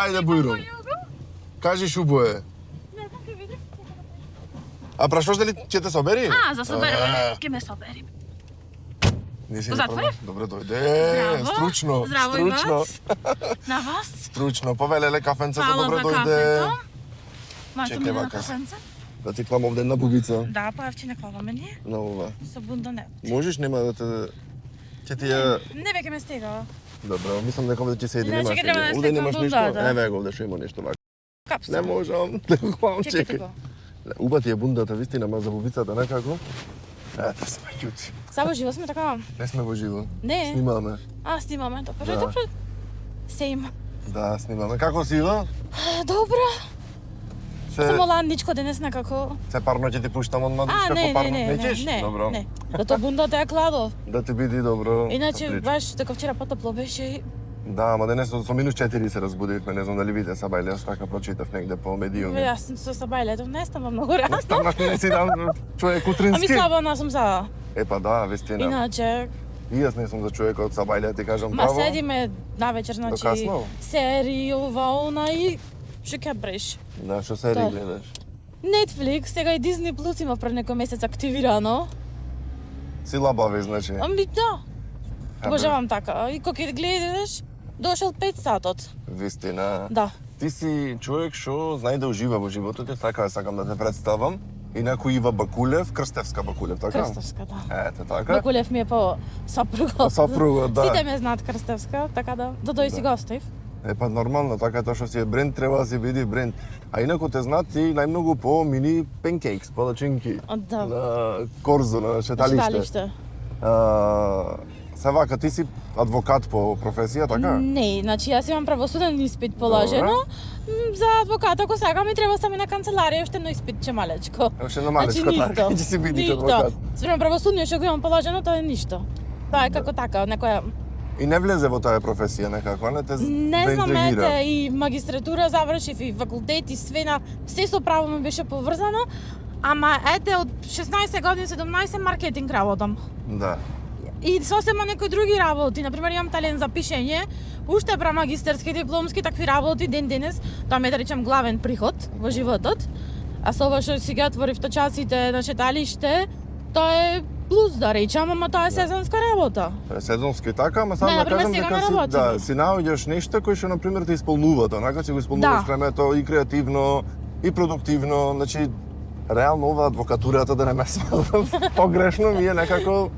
Ајде, Бујрум. Кажи шубо е. А прашуваш дали ќе те собери? За собереме, ќе ме собери. Го затворив? Добре дојде. Стручно. Здраво и вас. На вас. Стручно. Повелеле кафенце за добре дојде. Чекај вака. Да ти клам овде една бубица. Да, па евчина клаваме ние. На ова. Со бунда не. Можеш, нема да те... Ќе ти ја... Не веќе ме стега. Добро, мислам дека овде ќе седи, Иначе немаш. ќе треба да Овде стекам немаш бунда, ништо. да. Еве го овде што има нешто вака. Капсул. Не можам. Да го хвалам, Чекайте чекај. го. Уба ти е бундата, вистина, ма за бубицата некако. Ете сме људи. Сабо живо сме така. Не сме во живо. Не. Снимаме. Снимаме, добро, Да. добро. Се има. Да, снимаме. Како си, Ива? Добро. Се... Само ладничко денес некако. Се парно ќе ти пуштам од мадишка Не, по парно. не, Неќеш? не, Добро. не. Зато бундата е кладо. Да ти биди добро. Иначе Отлично. баш дека вчера потопло беше и Да, ама денес со минус 4 се разбудивме, не знам дали видите сабајле, јас така прочитав негде по медиуми. јас со сабајлето не ставам многу рано. Станаш не си дам човек утрински. слабо не сум за. Па да, вистина. Иначе, И јас не сум за човека од сабајле, ти кажам ма право. седиме навечер, значи, касно? серии, ова, она и што ќе бреш. Да, што серии Да. гледаш? Netflix, сега и Disney Plus има пред некој месец активирано. Си лабави, значи. Ами да, Абе, обожавам така. И кога ќе гледаш, дошол 5 сатот. Вистина. Да. Ти си човек што знае да ужива во животот, и така сакам да те представам. Инаку Ива Бакулев, Крстевска Бакулев, така? Крстевска, да. Ете, така. Бакулев ми е по сопругот. Сопругот, да. Сите ме знаат Крстевска, така да дојди си гостив. Па нормално, така тоа што си е бренд, треба да си биде бренд. А инаку те знаат и најмногу по мини панкейкс, палачинки. Да. На корзо, на шеталиште. Читалиште. Се вака, ти си адвокат по професија, така? Не, значи јас имам правосуден испит положено. За адвокат, ако сакам, ми треба сами на канцеларија уште едно испитче малечко. Уште едно малечко, така, ќе си бидиш адвокат. Спрема правосудниот што го имам положено, тоа е ништо. Тоа е како така, некоја... И не влезе во таа професија некако, не те Не знам, заинтригира? ете, и магистратура завршив, и факултет, и све на... Се со право ми беше поврзано, ама ете, од 16 години, 17 маркетинг работам. Да. И сосема некои други работи, например имам талент за пишење, уште пра магистерски, дипломски такви работи ден денес, тоа ме да речем главен приход во животот. А со ова што си ги отворив часите на читалиште, тоа е плюс да речам, ама тоа е сезонска работа. Тоа е сезонски така, ама само Не, да например, кажам сега дека не си, работиме. да, си наоѓаш нешто кои што на пример те исполнуваат, онака си го исполнуваш Да. времето и креативно и продуктивно, значи реално ова адвокатурата да не ме сматам погрешно ми е некако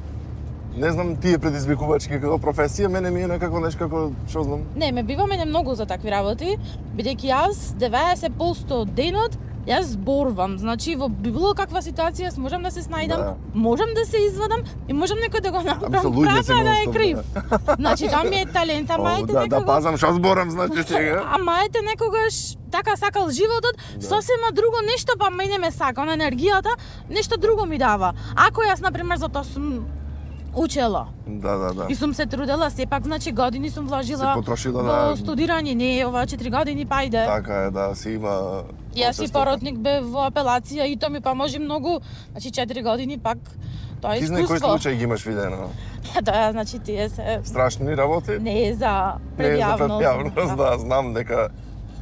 не знам, тие предизвикувачки како професија, мене ми е некако нешто како, што знам. Не, ме бива мене многу за такви работи, бидејќи јас 90% од денот јас зборувам, значи во било каква ситуација јас можам да се снајдам, Да. можам да се извадам и можам некој да го направам се луѓе прав, се а да е нон-стоп, крив. Значи тоа ми е талент, ама ете Да некогаш... пазам што зборам, значи сега. Ама ете некогаш така сакал животот, сосема друго нешто па мене ме сака, на енергијата, нешто друго ми дава. Ако јас на пример за тоа сум учела Да. и сум се трудела, сепак значи години сум вложила Се потрошила во на... студирање, не ова 4 години па иде. Така е, да, си има... Јас и процес поротник бев во апелација и тоа ми поможи многу, значи 4 години пак тоа е Ти знај кој искуство. случај ги имаш видено? Да, значи тие се Страшни работи? не е за Не е за предјавност. предјавност, да, знам дека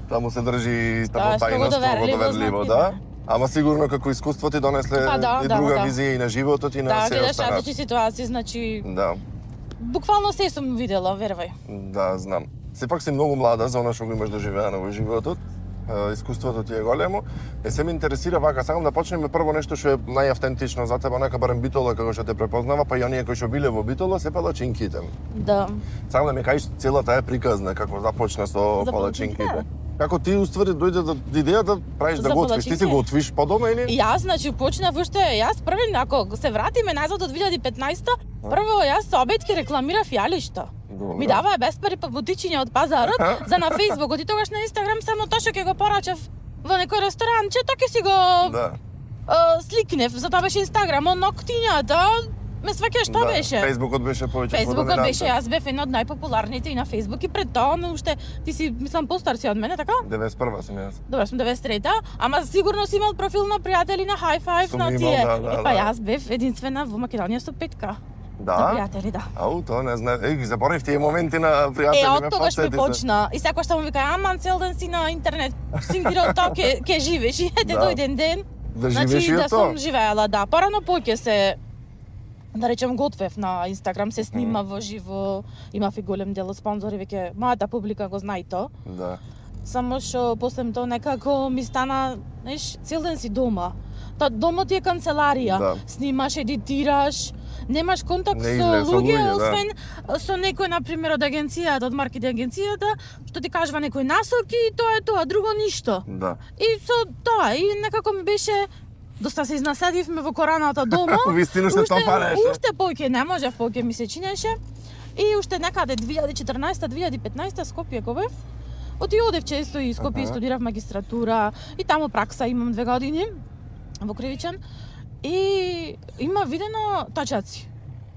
таму се држи Да, тамо строго тајна, строго доверливо, доверливо, значи, да. Ама сигурно како искуство ти донесле Па да, и да, друга да. визија и на животот и на Да, се гледаш останат. различни ситуации, значи Да, буквално се сум видела, верувај. да, знам. Сепак си многу млада за она што го имаш доживеано во животот. Искуството ти е големо. Се ме интересира вака, сакам да почнеме прво нешто што е најавтентично за тебе, нека барем Битола како што те препознава, па и оние кои што биле во Битола се палачинките. Да. Сакам да ми кажеш целата е приказна како започна со За палачинките. палачинките? Како ти уствари дојде до идеја да правиш да За го отвиш, ти си палачинки? го отвиш по дома или? И јас, значи, почнав уште, јас први, ако се вратиме назад од 2015-та, прво јас со обед ке рекламирав јалишта. Добро. Ми даваа беспари па бутичиња од пазарот за на Фејсбукот и тогаш на Инстаграм само тоа што ќе го порачав во некој ресторанче, тоа ќе си го Да. сликнев, за тоа беше Инстаграм, ноктињата, ме сваќаш што Да, беше? Фејсбукот беше повеќе Фејсбукот беше, јас бев една од најпопуларните и на Фејсбук и пред тоа, но уште ти си, мислам, постар си од мене, така? 91 сум јас. Добре, сум 93-та, ама сигурно си имал профил на пријатели на High Five Сум на имал, тие. да, Па да. јас бев единствена во Македонија со петка. Да? На пријатели, да. Ау, тоа не знам. Ги заборав тие моменти на пријатели. Од тогаш ме почна. И секој што му вика, аман цел ден си на интернет, сингирал тоа ке живееш. И ете Да. дојден ден. Да живееш и да тоа. сум живеела, да. Порано поќе се да речем готвев на Инстаграм, се снима во живо, имав и голем дел од спонзори, веќе мојата публика го знае тоа. Да. Само што после тоа некако ми стана, знаеш, цел ден си дома. Домот ти е канцеларија, Да. снимаш, едитираш, немаш контакт Не со излез со луѓе, луѓе, да. освен со некој, например, од агенцијата, од маркетинг агенцијата, што ти кажува некои насоки и тоа е тоа, друго ништо. Да. И со тоа, и некако ми беше, доста се изнаседивме во кораната дома. Вистина што топареше. Уште поќе не можев, поќе ми се чинеше. И уште некаде 2014-2015 Скопје го бев. Одев често и Скопје студирав магистратура и таму пракса имам 2 години во Кривичен. И има видено тачаци.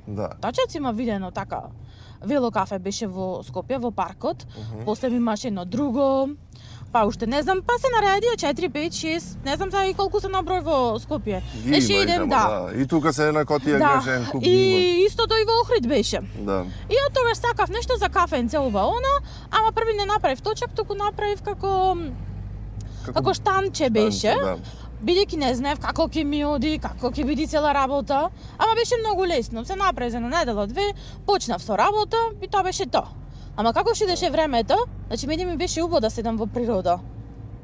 Да. Тачаци има видено така. Вело кафе беше во Скопје, во паркот. После ми имаше едно друго. Па уште не знам, па се наредија 4, 5, 6, не знам сега и колку се наброј во Скопје. Ги Еше има, идем, да. И тука се на Котија грежен куп ги има. И истото и во Охрид беше. Да. И од тогаш сакав нешто за кафенце ова она, ама први не направив точак, туку направив како штанче беше. Да. Бидејќи не знаев како ќе ми оди, како ќе биде цела работа, ама беше многу лесно. Се направи за недела две, почнав со работа и тоа беше тоа. Ама како што идеше времето, значи мене ми беше убаво да седам во природа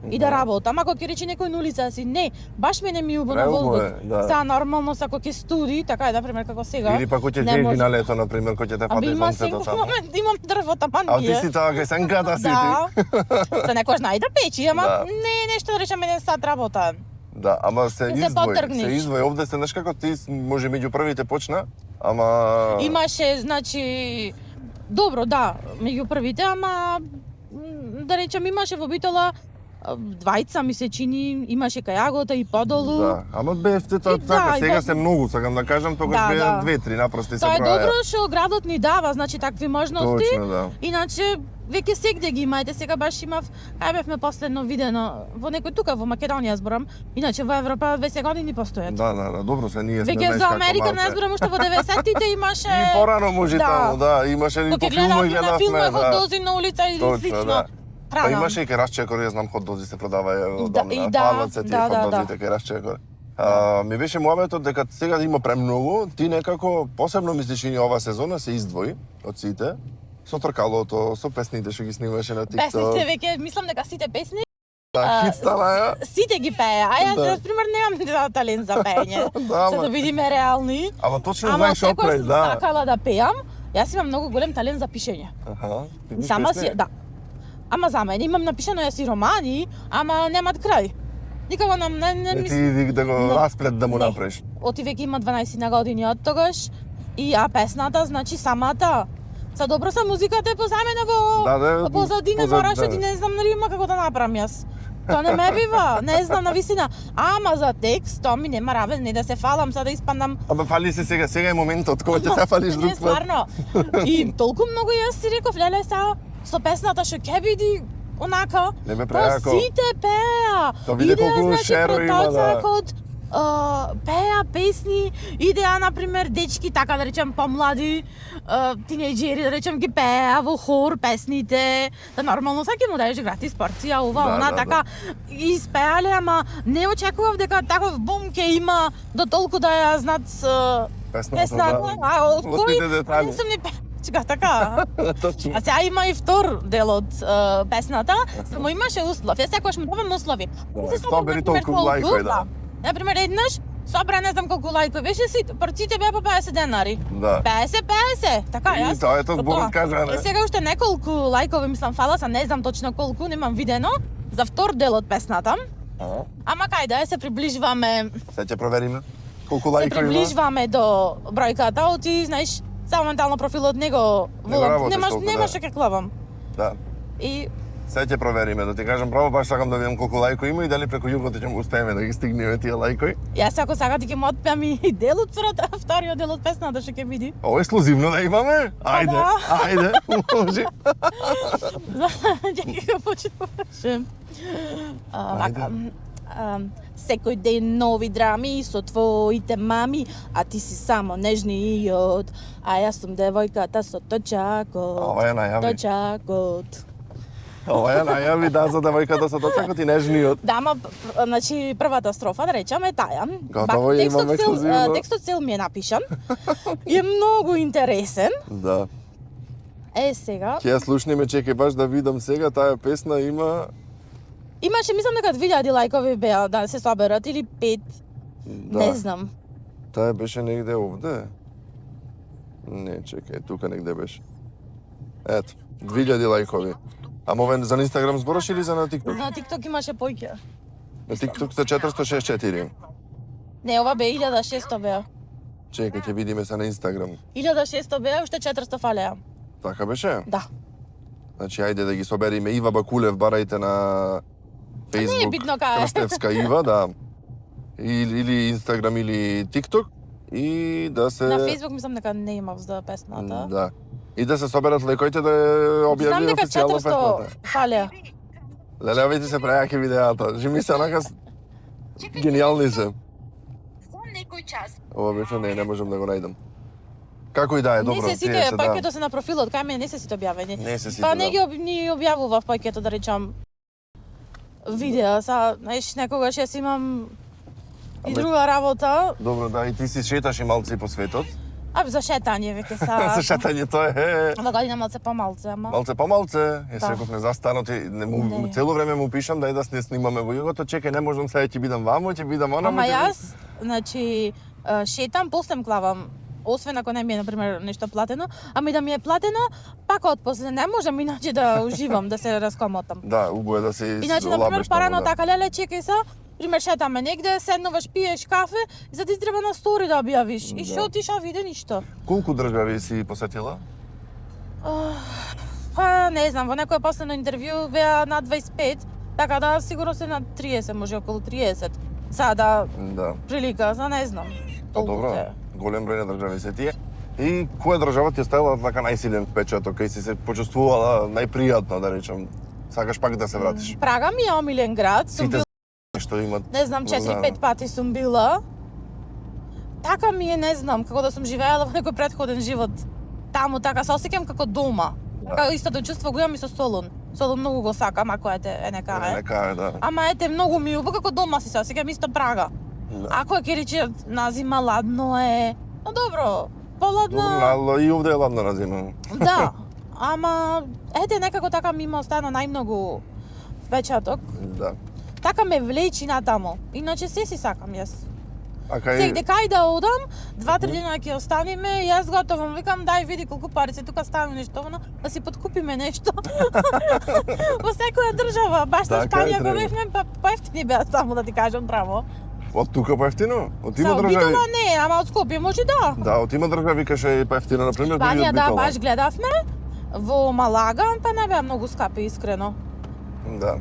и да работам. Ако ќе рече некој на улица си, не, баш мене ми убаво на Преубаво воздух. е, да. Сега нормално ако ќе студи, така е например како сега. Или пак ќе не жеги може. на лето, например, кој ќе те Ами фати има сонцето секој само. момент, имам дрво, тама А ти ние. си таа гесенката си Да. ти. За некој знае да печи, ама Да. не е нешто да речеме 1 сат работа. Да, ама се Ќе се издвои. потргнеш. Се издвои. Овде се знаеш како ти може меѓу првите почна, ама Имаше, значи, добро, да, меѓу првите, ама да речем имаше во Битола двајца ми се чини, имаше кај Јагота и подолу. Да, ама бевте тоа И така, да, и сега да. се многу, сакам да кажам, тогаш Да, беа да. 2-3 напрости се Тоа е броја. добро што градот ни дава, значи такви можности. Точно, да. Иначе веќе сегде ги имаете, сега баш имав, кај бевме последно видено во некој тука во Македонија зборам, иначе во Европа 20 години постојат. Да, добро се ние сме Веќе знаеш за како Америка не малце. зборам уште во 90-тите имаше. И порано може Да. таму, да, имаше и Кога по ќе филмови гледавме на филм гледавме, хот да. дози на улица или Точно, слично. да. Па Храна. имаше и кај Расчекор, ја знам хот дози се продава И да, одамна. и да, Палат се тие да, да, хот дозите кај Расчекор. Ми беше муабетот дека сега има премногу, ти некако посебно мислиш и ова сезона се издвои од сите. Со тркалото, со песните што ги снимаше на TikTok. Песните веќе мислам дека сите песни Да, хит стана ја. сите ги пее. А јас Да. за пример немам талент за пеење. Да, За ама- да бидеме реални. Ама точно Ама знаеш секој опред, сум да. сакала да пеам. Јас имам многу голем талент за пишење. Аха. ти пишеш Сама песни? си, да. Ама за мене имам напишано јас и романи, ама немат крај. Никаго не Не мислам. ти да го Не. расплет да му Не. направиш. Оти веќе има 12 на години од тогаш. И песната, значи самата. За добро са музиката е позамена во Да, позадина, мораш ти не знам нали има како да направам јас. Тоа не ме бива, не знам на вистина. Ама за текст, тоа ми нема равен, не да се фалам, за да испадам. Ама фали се сега е моментот кога ќе се фалиш Не, друг пат. стварно. И толку многу јас си реков, леле са, со песната што ќе биде онака. Не ме Па преако. сите пеа. Тоа види колку значи, шеро има, да. протоцакот, пеа песни, идеа, например, дечки, така да речем, помлади, тинејџери, да речем, ги пеа во хор песните, да нормално саќе му даеш гратис порција, ова, Да, она, да, така, и испеале, ама не очекував дека таков бум ќе има до толку да ја знаат песната, а од Во кој, сите детали. не сум ни печка, така. Точно. А сега има и втор дел од песната, само имаше услов. Јас секогаш му давам услови. Да, Се што бери например, толку лајкови, да. Например, еднаш собра не знам колку лајкови беше, порците беа по 50 денари. Да. 50, така И јас. тоа ето зборот кажа, не? Е, сега уште неколку лајкови мислам фала, са не знам точно колку, немам видено за втор дел од песната. Ама кај да се приближуваме, Се ќе провериме. Колку се лајкови има? приближуваме до бројката, оти знаеш, само ментално профилот него Не го работиш немаш толку, немаш да. што ќе клавам. Да. И Се ќе провериме, да ти кажам право, баш сакам да видам колку лајкови има и дали преку југот ќе успееме да ги стигнеме тие лајкови. јас ако сега ти ќе му отпеам и дел од вториот дел од песната што ќе види. Ово ексклузивно да имаме? Ајде, да. ајде, може. Чекај го почнуваше. Ајде. секој ден нови драми со твоите мами, а ти си само нежниот, а јас сум девојката со точакот. Ова е најави. Точакот. Ова е најави, да, за девојката со точакот и нежниот. Да, ама, значи, првата строфа, да речеме, таја. Готово ја имаме ексклузивно. Текстот цел ми е напишан. И е многу интересен. Да. Сега. Ќе ја слушнеме, чекај баш да видам сега, таа песна има... Имаше, мислам дека 2000 лајкови беа да се соберат, или 5. Да. Не знам. Таа беше негде овде. Не, чекај, тука негде беше. Ето, 2000 лајкови. Ама овен за Инстаграм збораш или за на TikTok? На TikTok имаше појќе. На TikTok се 464. Не, ова бе 1600 беа. Чекај, ќе видиме се на Инстаграм. 1600 беа, уште 400 фалеа. Така беше? Да. Значи, ајде да ги собериме. Ива Бакулев, барајте на Facebook. Не е битно кај е. Крстевска Ива, да. Или Инстаграм, или TikTok. И да се... На Facebook мислам дека не имав за песната. Да. И да се соберат лекоите да ја објави Знам дека официјално 400 песната. фалеа. Леле, овие се прејаки видеата. Жими се онака... Гениални се. За некој час. Ова беше не можам да го најдам. Како и да е, добро. Не се сите, тие се, да. паќето се на профилот, кај мене не се сите објавени. Не се сите, Па да. не ги ни објавував паќето, да речам, видеа. Са, знаеш, некогаш јас имам и друга работа. Добро, да, и ти си шеташ и малци по светот. За шетање веќе са. За шетањето е... Ова година малце помалце, ама. Малце помалце, Да. рековме застанот и Не. цело време му пишам дај да се снимаме во југото, чекај, не можам сега ќе бидам вамо, ќе бидам онамо. Ама ќе јас, значи, шетам, после клавам. Освен ако не ми е, например, нешто платено, ами да ми е платено, пак отпосле не можам иначе да уживам, да се раскомотам. Да, убаво е да се Иначе, например, олабеш парано таму, да. така, леле, чекај са, пример, шетаме негде, седнуваш, пиеш кафе, и за ти треба на стори да објавиш. И Да. што отиша, виде ништо. Колку држави си посетила? Па, не знам, во некое последно интервју беа на 25, така да сигурно се на 30, може околу 30. Сада, Да. прилика, за не знам. Па толку добро, се. голем број на држави се тие. И која држава ти оставила така најсилен впечаток, кај си се почувствувала најпријатно, да речем? Сакаш пак да се вратиш? Прага ми е омилен град, сум Сите била, што имат... не знам, 4-5 пати сум била. Така ми е, не знам, како да сум живеела во некој претходен живот. Таму така се осеќам како дома. Да. Така истото чувство го имам и со Солун. Солун многу го сакам, ако ете НК е. Нека е, да. Ама ете многу ми убаво како дома си се осеќам исто Прага. Да. Ако е Киричиот на зима ладно е, но добро, поладно. Добро, и овде е ладно на зима. Да. Ама ете некако така ми има остана најмногу впечаток. Да. Така ме влечи натаму. Иначе се си сакам јас. А Сегде кај... кај да одам, 2-3 дена ќе останеме, јас готовам, викам дај види колку пари се тука ставам нешто, да си подкупиме нешто. Во секоја држава, баш на Така е, Шпанија го треба. бевме, па поевтини беа само да ти кажам право. Од тука поевтино? Од има Са, држави? Битола не, ама од Скопје може да. Да, од има држави кај е поевтино, на пример, дури Шпанија од да, Битола. баш гледавме. Во Малага, па не беа многу скапи, искрено. Да.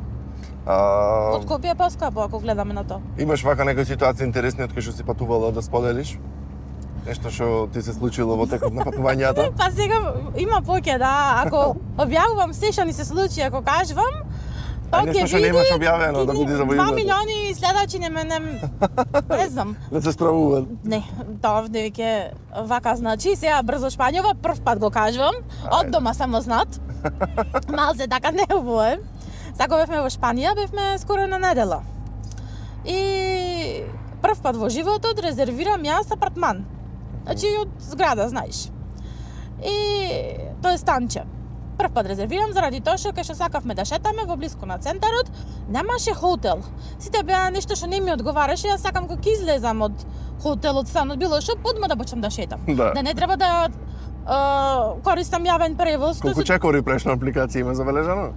Од Скопје е поскапо, ако гледаме на тоа. Имаш вака некои ситуации интересни од кои што си патувала да споделиш? Нешто што ти се случило во текот на патувањата? Па сега има поќе да, ако објавувам се што ни се случи, ако кажувам, А тоа нешто ќе што види, немаш објавено, да ќе биде за во 2 изглед. милиони следачи не знам. Не се стравуваат. Не, тоа овде веќе вака значи, сега брзо Шпањова, прв пат го кажувам, од дома само знат. Малце така не е. Сега бевме во Шпанија, бевме скоро на недела. И прв пат во животот резервирам јас апартман. Значи од зграда, знаеш. И тоа е станче. Прв пат резервирам заради тоа што кај што сакавме да шетаме во блиску на центарот, немаше хотел. Сите беа нешто што не ми одговараше, јас сакам кога ќе излезам од хотелот, станот, било што, одма да почнам да шетам. Да. Да не треба да користам јавен превоз. Колку чекори прешна апликација има забележано?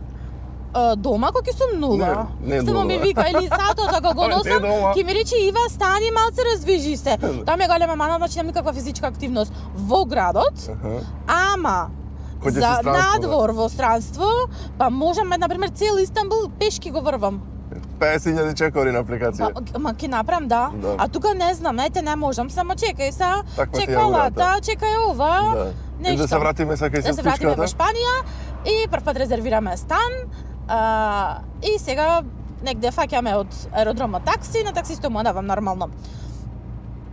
Дома кога ќе сум нула. Не Само нула. ми вика или сатот ако го Не носам, дома. ќе ми рече Ива стани малце раздвижи се. Тоа ми е голема мана, значи немам никаква физичка активност во градот, ама Кој ќе за си странство, надвор во странство, па можам, на пример, цел Истанбул пешки го врвам. 50.000 чекори на апликација. Ма ќе направам, да. Да. А тука не знам, ете не можам, само чекај са, Таква ти е чекалата, урата. чекај ова, Да. И нешто. да се вратиме са кај Да се вратиме во сестичката. Шпанија и прв пат резервираме стан. И сега негде фаќаме од аеродромот такси, на таксисто му давам нормално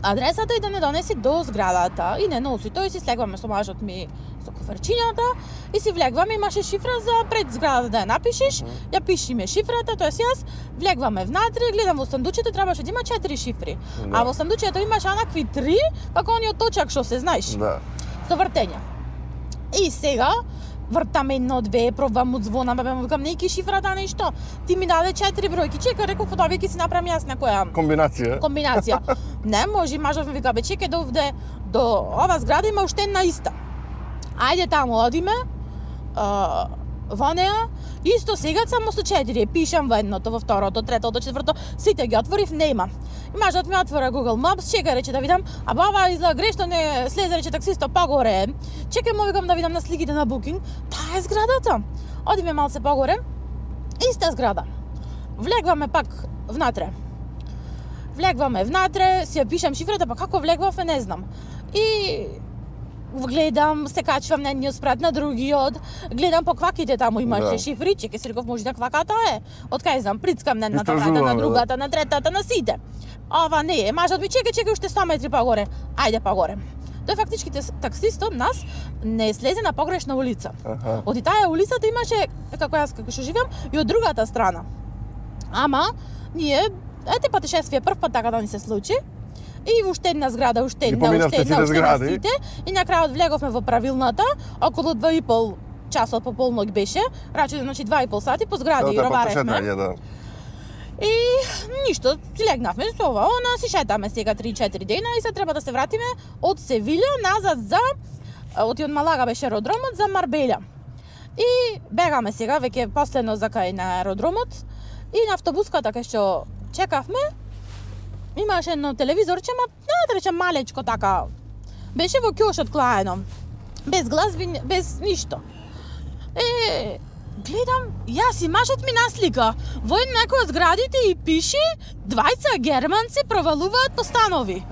адресата и да не донеси до зградата. И не носи, тој си слегваме со мажот ми со коферчињата и си влегваме, имаше шифра за пред зградата да ја напишеш, ја пишиме шифрата, тоа јас влегваме внатре, гледам во сандучето, требаше да има 4 шифри. А во сандучето имаше онакви 3, како ониот точак што се знаеш, Да. со вртење. И сега вртам едно, две, пробвам од звона, бе му викам нејки шифрата нешто. Ти ми даде 4 бројки, чека, реков, тоа ќе си направам јас некоја Комбинација. Не може, мажот ми вика, бе чекај довде до ова зграда има уште една иста. Ајде таму одиме, во неа, исто сега само со 4, пишам во едното, во второто, третото, четврто, сите ги отворив, нема. И мажот ми отвора Google Maps, чека рече да видам, а баба изгледа грешно не слезе рече таксисто погоре. Чекај му викам да видам на сликите на Booking, таа е зградата. Одиме малце погоре, иста зграда. Влегваме пак внатре. Си ја пишам шифрата, па како влегвав, не знам. И гледам, се качвам на едниот спрат, на другиот, гледам по кваките таму имаше шифри, чекај си реков може да кваката е. Од кај знам, прицкам на едната врата, на другата, на третата, на сите. Ова не е, мажот ми чекај уште 100 метри погоре. Ајде погоре. Тој фактички таксистот нас не слезе на погрешна улица. Од таа улицата имаше, како јас како што живеам, и од другата страна. Ама, ние, ете патешествие прв пат така да ни се случи, и уште една зграда, уште една, сите, и на крајот влеговме во правилната, околу 2,5 часот по полног беше, рачи, значи 2,5 сати по згради и роваревме. И ништо, си легнавме со ова, она си шетаме сега 3-4 дена и се треба да се вратиме од Севилја назад за, од Малага беше аеродромот, за Марбелја. И бегаме сега, веќе последно за кај на аеродромот, и на автобуската кај што чекавме, имаше едно телевизорче, ма не да речем малечко така. Беше во ќошот клаено. Без гласби, без ништо. Гледам, јас и мажот ми наслика. Во некој од зградите и пише двајца германци провалуваат по станови.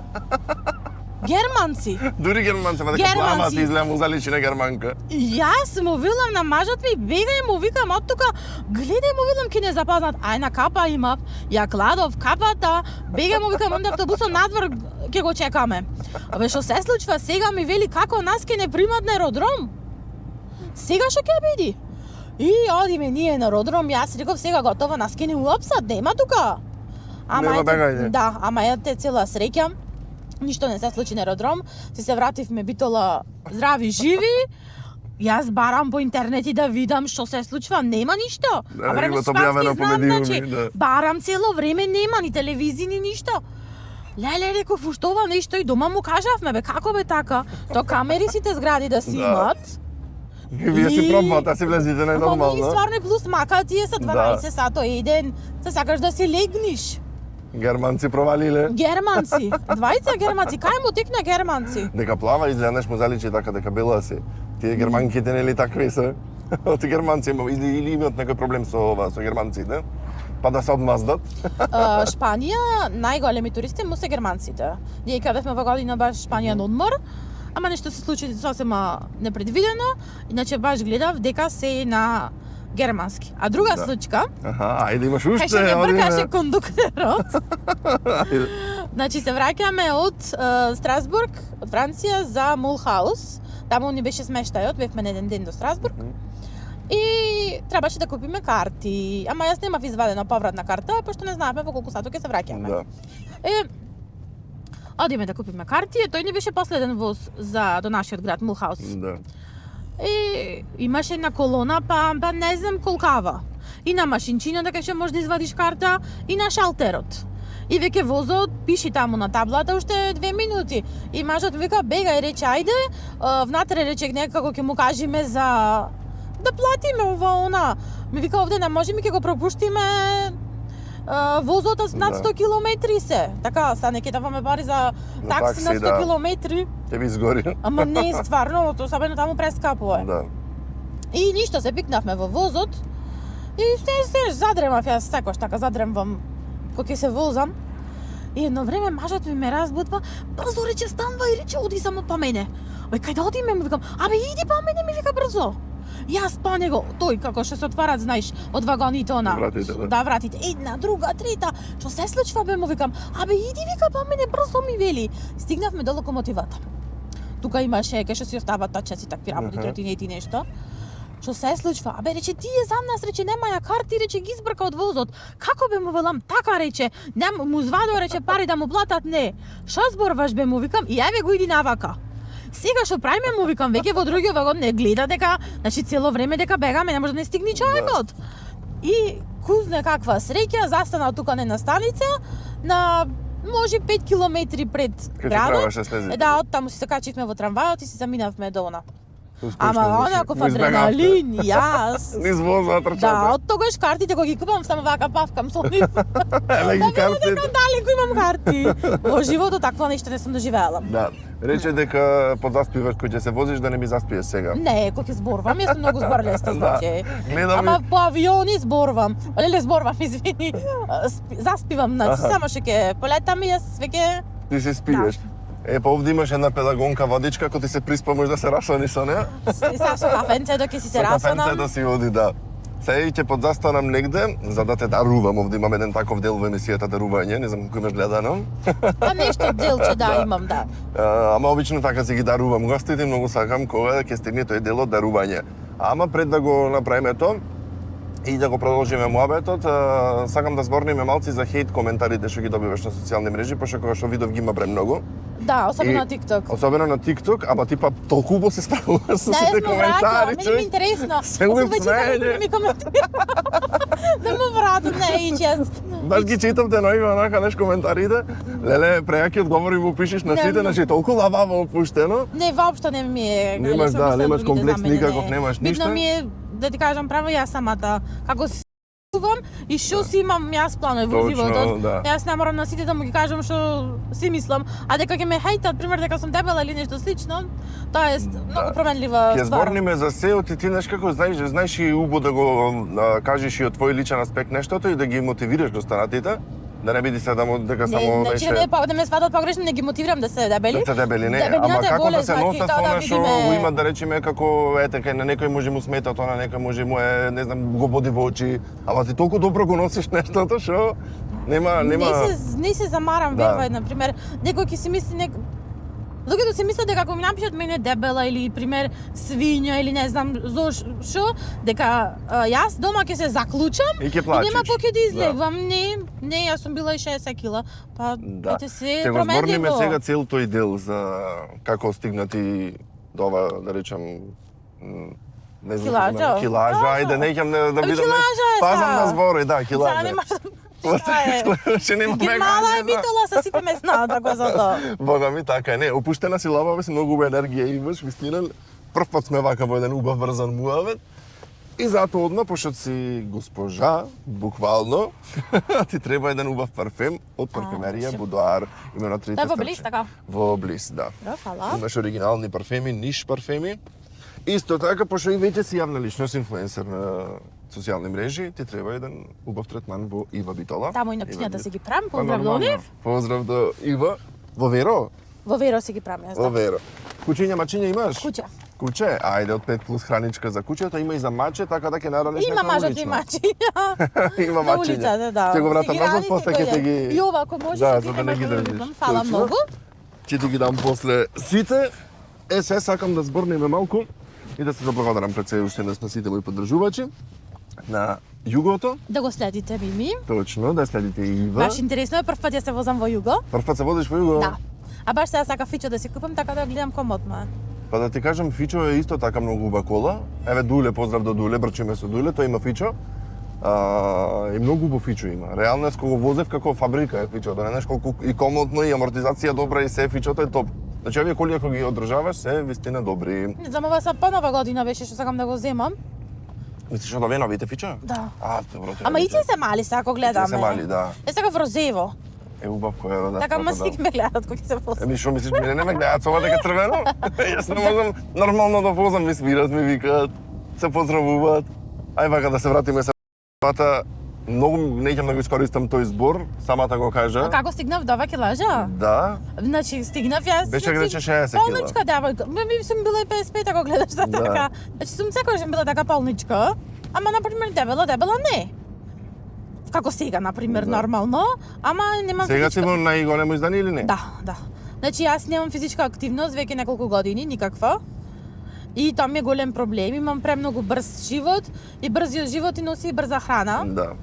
Германци. Дури германци, ма дека пламат изгледа му заличи на германка. Јас му велам на мажот ми, бегај му викам од тука, гледај му велам ке не запазнат. Ај на капа имав, ја кладов капата, бегај му викам онда автобусот надвор ќе го чекаме. Абе што се случува сега ми вели како нас ке не примат на аеродром. Сега што ќе биде? И одиме ние на аеродром, јас реков сега готово, нас ке не уапсат, нема тука. Нема бегање. Да, ама ја те цела среќа. Ништо не се случи на аеродром, се вративме битола здрави, живи. Јас барам по интернет и да видам што се случува, нема ништо. Да, било објавено по медиуми, барам цело време, нема ни телевизија ни ништо. Леле, реков, ушто ова нешто и дома му кажавме, бе, како бе така? То камери сите згради да си имат. И вие си пробвате, си влезите најнормално. Ама стварно плюс мака тие са 12 сато еден, се сакаш да си легниш. Германци провалиле. Германци, двајца германци, кај му текна германци? Дека плава изгледаш му заличи така дека била си. Тие германките нели такви се? Од германци или имаат некој проблем со германците? Па да се одмаздат? Шпанија, најголеми туристи му се германците. Ние кадевме во година баш Шпанија на одмор, ама нешто се случи сосема непредвидено, иначе баш гледав дека се на германски. А друга случка... Ајде имаш уште, кај што не бркаше кондуктерот. Значи се враќаме од Страсбург, од Франција за Мулхаус. Таму ни беше смештајот, бевме на еден ден до Страсбург. И требаше да купиме карти. Ама јас немав извадена повратна карта, пошто не знаевме во колку сато ќе се враќаме. Одиме да купиме карти, тој ни беше последен воз до нашиот град Мулхаус. И имаше една колона, па не знам колкава. И на машинчината кај што можеш да извадиш карта, и на шалтерот. И веќе возот пиши таму на таблата уште 2 минути. И мажот ми вика бегај, рече ајде, внатре рече некако ќе му кажеме за да платиме ова она. Ми вика овде не може, ми ќе го пропуштиме возот над 100 километри се. Така, са не ќе даваме пари за такси на 100 километри. Ќе ви изгори. Ама не, стварно, особено таму прескапо е. И ништо се пикнавме во возот. И се задремав, јас секош така задремвам кога ќе се возам. И едно време мажот ми ме разбудва, брзо рече станва и рече оди само па мене. Бе, кај да одиме, ми викам, абе иди па мене, ми вика брзо. Јас по него, тој како што се отварат, знаеш, од вагоните она. Вратите, да. Да, вратите. Една, друга, трета. Што се случва бе, му викам. Абе иди вика па мене брзо ми вели. Стигнавме до локомотивата. Тука имаше кај што си остават тачаци такви работи, тротинети нешто. Што се случва? Абе рече тие за нас рече немаја карти, рече ги избрка од возот. Како бе му велам така рече, му звадо рече пари да му платат не. Што зборуваш бе му викам и еве го иди навака. Сега што правиме му викам веќе во другиот вагон не гледа дека значи цело време дека бегаме не може да не стигне човекот. И кузне каква среќа застанал тука на станица на може 5 километри пред градот. Да, оттаму си се качивме во трамвајот и си заминавме до она. Ама онаков адреналин, јас. Низ воза трчате. Да, од тогаш картите кога ги купам само вака павкам со нив. Еле ги карти. Далеко имам карти. Во животот такво нешто не сум доживеала. Да. Рече дека подзаспиваш кој ќе се возиш да не ми заспиеш сега. Не, кој ќе зборувам, јас сум многу зборлеста, значи. Гледам. Ама по авиони зборувам. Леле зборувам, извини. Заспивам, значи, само што ќе полетам и јас веќе Ти се спиеш. Па овде имаш една педагонка водичка, кој ти се приспа може да се расони со неа. Сега со кафенце док си се Кафенце расонам. да си оди, да. Сега ќе подзастанам негде, за да те дарувам. Овде имам еден таков дел во емисијата Дарување, не знам кој имаш гледано. Па нешто делче да имам, да. Ама обично така си ги дарувам гостите, многу сакам кога ќе стигне тој дел од дарување. Ама пред да го направиме тоа и да го продолжиме муабетот, сакам да зборниме малци за хейт коментарите што ги добиваш на социјални мрежи, пошто кога што видов ги има премногу. Да, особено И- на TikTok. Особено на TikTok, ама ти па толку убаво се справуваш со сите коментари. мене ми е интересно. Се го Веќе знаење. ми коментира. Да му вратам, не, и чест. Баш ги читам те нови онака неш коментарите. Леле, прејаки одговори му пишеш на Не, сите, не. значи толку лававо опуштено. Не, воопшто не ми е. Немаш, сум да, мислам немаш другите комплекс за мене, никаков, не. немаш Битно ништа. ми е, да ти кажам право, јас самата, како се сувам и што си имам јас планови во Точно, животот. да. Јас не морам на сите да му ги кажам што си мислам, а дека ќе ме хейтат, пример дека сум дебела или нешто слично, тоа е многу променлива Ќе ствар. зборниме за сеот и ти знаеш како знаеш и убо да го кажеш и од твој личен аспект нештото и да ги мотивираш останатите, да не биде се да му дека само Не, значи не да ме сватат погрешно, не ги мотивирам да се дебели. Да се дебели, не, Дебелината ама е како болест, да се значи, носат со тоа да она што видиме- го има да речеме како ете кај на некој може му смета тоа, на некој може му е не знам го боди во очи, ама ти толку добро го носиш нештото што нема Не се замарам, Да. верувај, на пример, некој ќе си мисли Луѓето си мислат дека ако ми напишат мене дебела или пример свиња или не знам што, дека јас дома ќе се заклучам И ќе и нема плачеш. поќе да излегувам. Не, јас сум била и 60 кила. Па ете се Ќе го зборниме променливо. сега цел тој дел за како стигнати до ова, да речем, не знам Килажа? како да- килажа, Да. ајде не ќам да бидам. Килажа е Пазам сега. на збори, да, Сега килажа. немаш да Што е? Ще нема Ке мала е битола, са сите ме знаат ако за тоа. Бога ми така е. Не, опуштена си лава, си многу убава енергија имаш, вистина. Прв пат сме вака во еден убав врзан муавет. И затоа одма, пошто си госпожа, буквално, ти треба еден убав парфем од парфемерија ще. Будуар, имено трите Тоа е во стапче. Блис, така? Во Блис, да. Фала. Имаш оригинални парфеми, ниш парфеми. Исто така, пошто и веќе си јавна личност, инфлуенсер на социјални мрежи, ти треба еден убав третман во Ива Битола. Таму и на Ива птињата Бит- си ги правам, Па, поздрав до нормално. нив. Поздрав до Ива. Во Веро? Во Веро си ги правам, јас Во да. Веро. Кучиња, мачиња имаш? Куќа. Куче? Ајде, од 5 плюс храничка за кучето, има и за маче, така да ќе наранеш Има нека мажот и улично. мачиња. Има На мачиња. улицата, да. Ќе го вратам Се ги назад, ради, после се ќе те дојде. ги... И ова, ако можеш, Да, ќе за ти да не ги имаш да држиш. видам. Фала Точно. многу. Ќе ти ги дам после сите. Се сакам да зборниме малку и да се заблагодарам пред се уште на сите мои поддржувачи на југото. Да го следите Мими. Точно, да следите и Ива. Баш интересно е, прв пат ја се возам во југо. Прв пат се водиш во југо? Да. А баш сега сака фичо да си купам, така да гледам комотно е. Па да ти кажам, Фичо е исто така многу уба кола. Еве Дуле, поздрав до Дуле, брчиме со Дуле, тој има Фичо. И многу убав Фичо има. Реално кога го возев како фабрика е Фичо, да не знаеш колку и комотно и амортизација добра и се Фичото е топ. Значи овие коли ако ги одржаваш се вистина добри. Не знам, ова са по нова година беше што сакам да го земам. Мислиш од овие новите Фичо? Да. Добро. Ама и тие се мали сега ако гледаме. се мали, да. Е сега в розево. Е убав кој е да. Така ма сите ме гледат кога ќе се возам. Еми што мислиш, мене не ме гледаат со ова дека црвено? Јас не можам нормално да возам, ми смират, ми викаат, се поздравуваат. Ај вака да се вратиме се пата. Многу неќам да го искористам тој збор, самата го кажа. А како стигнав до ваќе лажа? Да. Значи стигнав јас. Беше рече 60 кила. Полничка девојка. Ми сум била и 55 ако гледаш Да. така. Значи сум секогаш била така полничка. Ама на пример дебела не. Како сега на пример Да. нормално, ама немам Сега си физичка. во најголемо издание или не? Да. Значи јас немам физичка активност веќе неколку години, никаква. И тоа ми е голем проблем. Имам премногу брз живот и брзиот живот и носи и брза храна. Да.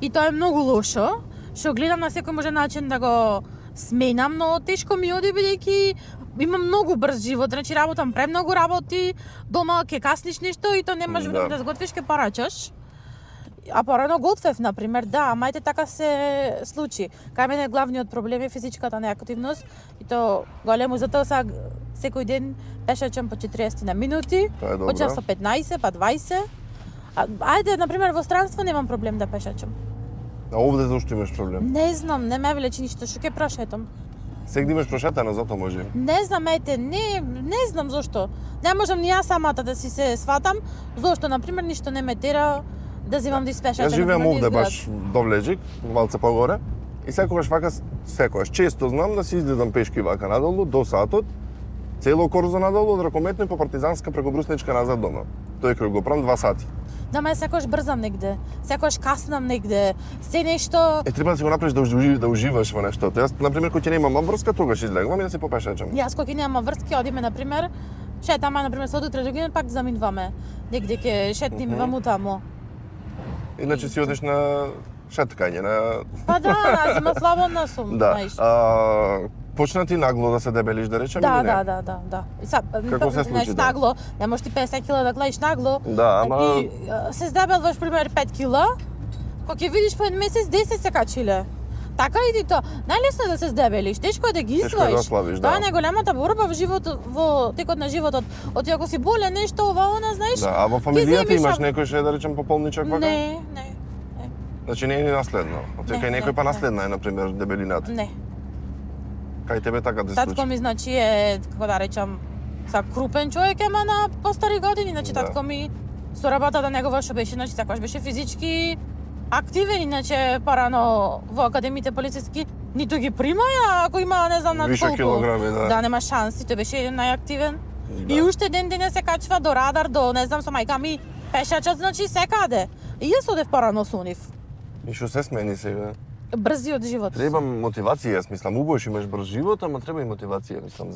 И тоа е многу лошо, што гледам на секој може начин да го сменам, но тешко ми оди бидејќи имам многу брз живот, значи работам премногу работи, дома ќе касниш нешто и тоа немаш Да. време да сготвиш, ќе порачаш. А порано готвев, например, да, ама ете така се случи. Кај мене главниот проблем е физичката неактивност и то големо, затоа сега секој ден пешачам по 40 на минути, Тоа е добро. почесто 15, па 20. Ајде, например, во странство немам проблем да пешачам. А овде зошто имаш проблем? Не знам, не ме влече ништо, што ќе прошетам. Сега да имаш прошетано, затоа може. Не знам, ете, не знам зошто. Не можам ни јас самата да си се сватам, зошто, например, ништо не ме тера да земам да испешачам. Јас живеам например, овде низ град. баш до Влежик, малце погоре. И секогаш вака, секогаш, често знам да си излезам пешки вака надолу до сатот, цело корзо надолу од Ракометно и по Партизанска преку Брусничка назад дома. Тој круг го правам 2 сати. Да, ме секогаш брзам негде, секогаш каснам негде, се нешто... Треба да си го направиш да уживаш во нештото. Јас, например, кој ќе немам врска, тогаш излегувам и да се попешачам. Јас кога ќе немам врски, одиме, например, шетаме, например, со утре другиот пак заминуваме. Негде ќе шетниме ваму таму. Иначе си одиш на шеткање, на... Па да, аз има слободна сум, Да. знаеш. Почна ти нагло да се дебелиш, да речем, Да, или не? да. И са, Како се случи тоа? нагло, не можеш ти 50 кила да гледаш нагло. Да, ама- И се здебелваш, пример, 5 кила, кога ќе видиш по еден месец 10 се качиле. Така иди тоа. Најлесно е да се здебелиш, тешко е да ги Тешко е да извоиш. ослабиш, Тоа да. е најголемата борба во животот, во текот на животот. Оти ако си болен нешто, ова, она, знаеш, Да, а во ќе фамилијата земеш, имаш некој што е, да речем, пополничак вака? Не. Значи не е ни наследно. Оти Не, кај некој не, па не. наследна е, например, дебелината. Не. Кај тебе така да се Татко случи. ми, значи, е, како да речам, са крупен човек, ама на постари години, значи Да. татко ми со работата негова што беше, значи секогаш беше физички активен, иначе порано во академиите полициски ниту ги примаја, ако има не знам над Више колку. килограми, да. Да, нема шанси, тој беше еден најактивен. Да. И уште ден денес се качва до радар, до не знам со мајка ми пешачат, значи секаде. И јас одев порано со нив. И што се смени сега? Брзиот живот. Треба мотивација, јас мислам, убаво што имаш брз живот, ама треба и мотивација, мислам,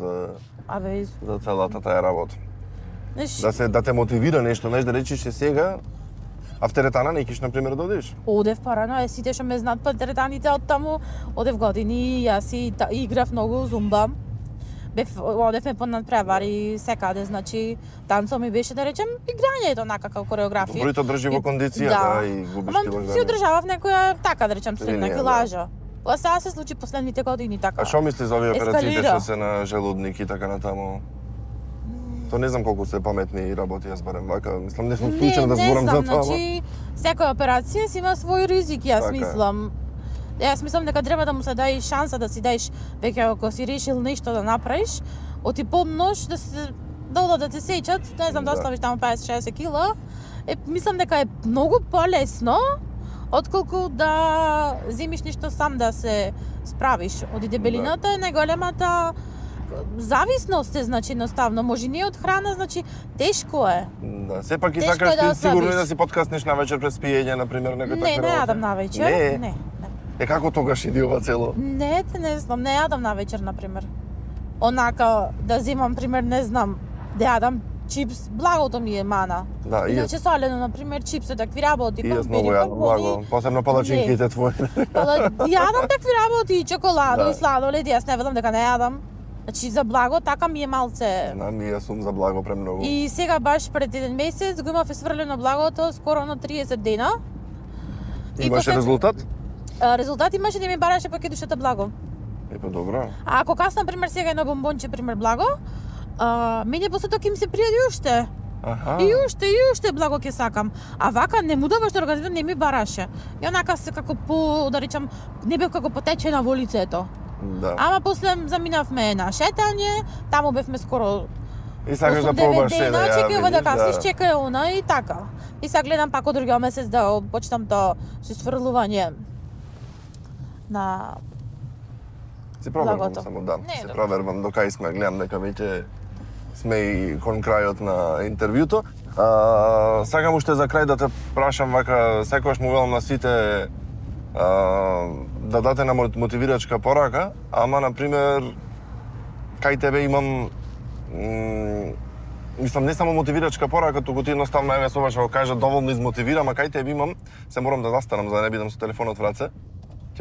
Абе, за целата таа работа. знаеш, Да те мотивира нешто, знаеш, да речеш е сега, а в теретана не киш, например, да одиш. Одев порано, сите што ме знаат по теретаните од таму, одев години, јас и играв многу зумба. Одевме по надпревари секаде, значи танцо ми беше да речем играњето онака како кореографија. Добро и тоа држи во кондиција, да, и губиш Ама килограми. си одржавав некоја така да речем средна Линија, килажа. Ова сега се случи последните години така. А што мислиш за овие операциите Ескалира. што се на желудник и така натаму? То не знам колку се паметни и работи, јас барем вака, мислам не сум случајно да зборам за тоа. ама- Значи, секоја операција си има свој ризик, јас Така е. мислам. Јас мислам дека треба да му се даде шанса да си даеш веќе ако си решил нешто да направиш, оти помнож да те сеќат, не знам да Да. оставиш таму 50-60 кила, мислам дека е многу полесно отколку да земиш нешто сам да се справиш. Оди дебелината е најголемата зависност е, значи едноставно, може не од храна, значи тешко е. Да, сепак и Тешко сакаш е да ти сигурно и ослабиш. да си подкаснеш навечер пред спиење, например, некој Не, така не работа. јадам навечер. Не. Не. Е како тогаш иди ова цело? Не знам, не јадам навечер, например. Онака, да земам, пример, не знам, да јадам чипс, благото ми е мана. Да, и Иначе солено, например, чипс, такви работи, јас многу јадам благо, посебно палачинките твои. Јадам такви работи, и чоколадо, Да. и сладолед, јас не велам дека не јадам. Значи, за благо, така ми е малце. Знам, и јас сум за благо премногу. И сега баш пред еден месец го имав сврлено благото скоро на 30 дена. И Имаше после- резултат? Резултат имаше да ми бараше пак душата благо. Епа добро. А ако каснам, пример, сега едно бомбонче, пример, благо, мене после тоа ќе ми се пријади уште. Аха. И уште благо ќе сакам. А вака не му дава што организмот не ми бараше. И онака се како по, да речам, не бев како потечена во лицето. Да. Ама после заминавме на шетање, таму бевме скоро И сакаш да пробаш се да чекај да видиш, касниш, чекај она и така. И сега гледам пак од другиот месец да почнам тоа со сврлување на Се проверувам Благото. само, да. Не е Се добро. проверувам до кај сме, гледам дека веќе сме и кон крајот на интервјуто. Сакам уште за крај да те прашам вака, секогаш му велам на сите да дате на мотивирачка порака, ама на пример кај тебе имам мислам не само мотивирачка порака, туку ти едноставно еве собаш го кажа доволно измотивирам, а кај тебе имам се морам да застанам за да не бидам со телефонот в раце.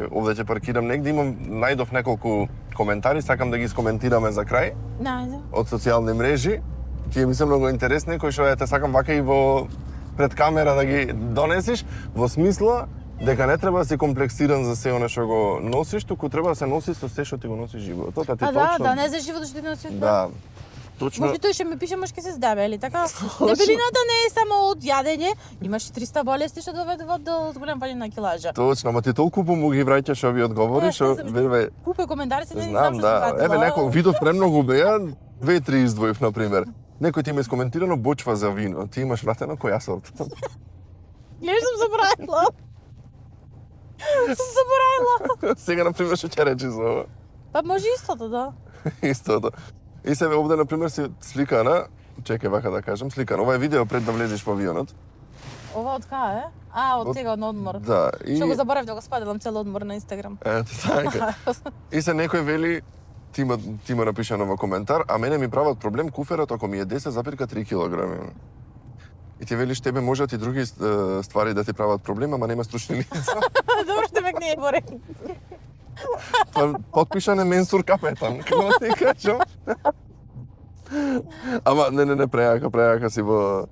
Овде ќе паркирам негде, имам најдов неколку коментари, сакам да ги искоментираме за крај најде. од социјални мрежи. Тие ми се многу интересни, кои што те сакам вака и во пред камера да ги донесиш, во смисла дека не треба да си комплексиран за се она што го носиш, туку треба да се носи со се што ти го носи животот, а ти А да, точно да, не за животот што ти носи. да. Точно. Може тој ќе ми пише, може ќе се здабе, или така? Дебелината не е само од јадење, имаш и 300 болести што доведуваат до зголем паѓање на килажа. Точно, ама ти толку му ги враќаш овие одговори што верве Купе коментари се не знам што да. се Еве некој видов премногу беа, 2-3 издвоив на пример. Некој ти има искоментирано бочва за вино. Ти имаш вратено која сорта? Гледаш, сум заборавила. Сум заборавила. Сега на пример што ќе речи за ова? Па може истото, да. Истото. И себе овде на пример си сликана, чекај вака да кажам, сликана. Ова е видео пред да влезеш во авионот. Ова од кај е? А, од сега на одмор. Да, и Што го заборав да го спаделам цел одмор на Инстаграм. ето така. И се некој вели ти има напишано во коментар, а мене ми прават проблем куферот ако ми е 10,3 килограми. И ти велиш тебе можат и други ствари да ти прават проблем, ама нема стручни лица. Добро што ме гнее боре. Подпишан е менсур капетан, како да ти кажам. Ама не, преака си во...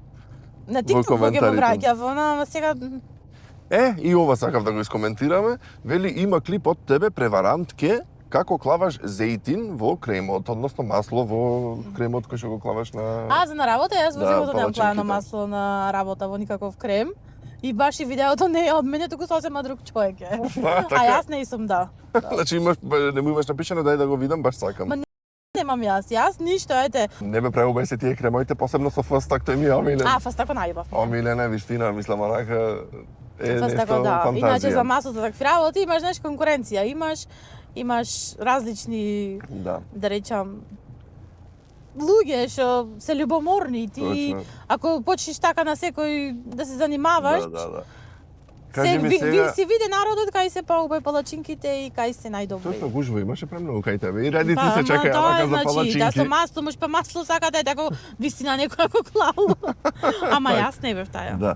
На TikTok го ги коментарите. враќа, ама сега И ова сакав да го искоментираме. Вели има клип од тебе, преварантке, како клаваш зејтин во кремот, односно масло во кремот кој што го клаваш на... А, за на работа, јас во Да, животот немам палачинките. клано масло на работа во никаков крем. И баш и видеото не е од мене, туку сосема друг човек е. Да, така. А јас не сум, да. Значи не му имаш напишано дај да го видам, баш сакам. Ма Немам јас ништо, ете. Не бе преубај се тие кремоите, посебно со фастак, тој ми е омилен. А, фастако најубав. Омилена вистина, мислам, онака е Фастако, нешто да. фантазија. Иначе за масото такви работи имаш нешто конкуренција, имаш различни, Да. да речам, луѓе што се љубоморни. Ти, Точно. ако почнеш така на секој да се занимаваш, Да. се, Кажи ми сега, си виде народот кај се поубај палачинките и кај се најдобри. точно гужва имаше премногу кај тебе. И редици Па, се чекаја тоа вака за значи, палачинки. да со масло, може па масло сакате тако вистина некој ако клало. Ама јас не бев таја. Да.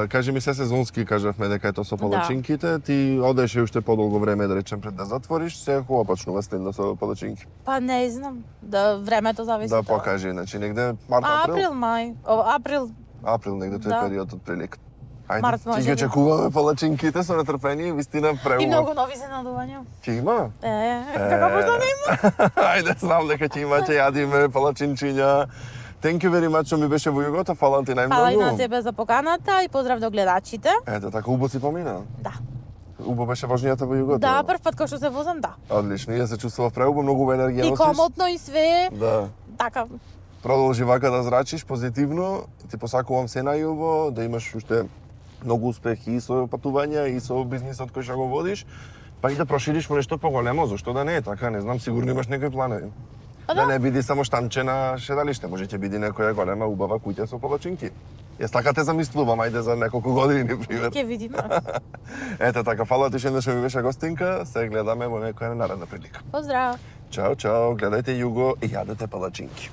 Кажи ми се сезонски, кажавме дека ето со Да. палачинките, ти одеше уште подолго време да речем пред да затвориш, се кога почнува стенда со палачинки. Па не знам, да времето зависи. Да од тоа. покажи, значи негде март, април. Април, мај. Април, Април негде тој Да. период од прилик. Ајде, Март ќе може ги би. очекуваме палачинките со нетрпение, вистина и преубав. многу нови изненадувања. Ќе има? Како може да не има? Ајде, знам дека ќе има, ќе јадиме палачинчиња. Thank you very much што ми беше во југото, фала ти најмногу. Фала и на тебе за поканата и поздрав до гледачите. Ето, така убо си помина. Да. Убо беше важнијата во југото. Да, прв пат кога што се возам, да. Одлично, ја се чувствував преубо, многу енергија И носиш. комотно и све, Да. така. Продолжи вака да зрачиш позитивно. Ти посакувам се најубаво, да имаш уште многу успехи и со патувања и со бизнисот кој што го водиш, па и да прошириш во нешто поголемо, зашто да не е така, не знам, сигурно имаш некои планови. Па Да да. не биде само штанче на шедалиште, може ќе биде некоја голема убава куќа со палачинки. Јас така те замислувам, ајде за неколку години, пример. Ќе видиме. Ете така, фала ти што ми беше гостинка, се гледаме во некоја наредна прилика. Поздрав. Чао, чао, гледајте Југо и јадете палачинки.